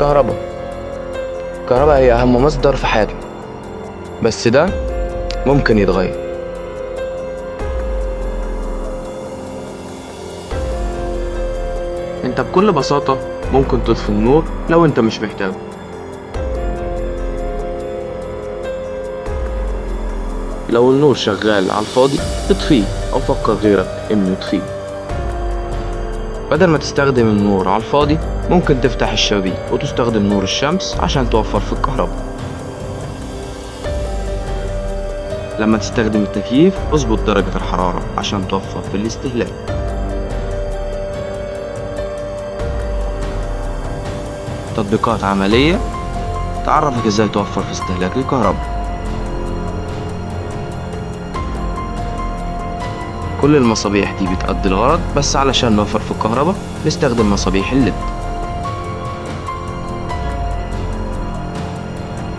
الكهرباء هي أهم مصدر في حياتنا، بس ده ممكن يتغير. انت بكل بساطة ممكن تطفي النور لو انت مش محتاجه. لو النور شغال على الفاضي اطفيه او فكر غيرك انه يطفيه. بدل ما تستخدم النور على الفاضي ممكن تفتح الشبابيك وتستخدم نور الشمس عشان توفر في الكهرباء. لما تستخدم التكييف اظبط درجة الحرارة عشان توفر في الاستهلاك. تطبيقات عملية تعرفك ازاي توفر في استهلاك الكهرباء. كل المصابيح دي بتأدي الغرض، بس علشان نوفر في الكهرباء نستخدم مصابيح الليد.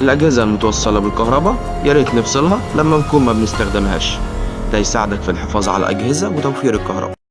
الأجهزة المتوصلة بالكهرباء ياريت نفصلها لما نكون ما بنستخدمهاش، ده يساعدك في الحفاظ على الأجهزة وتوفير الكهرباء.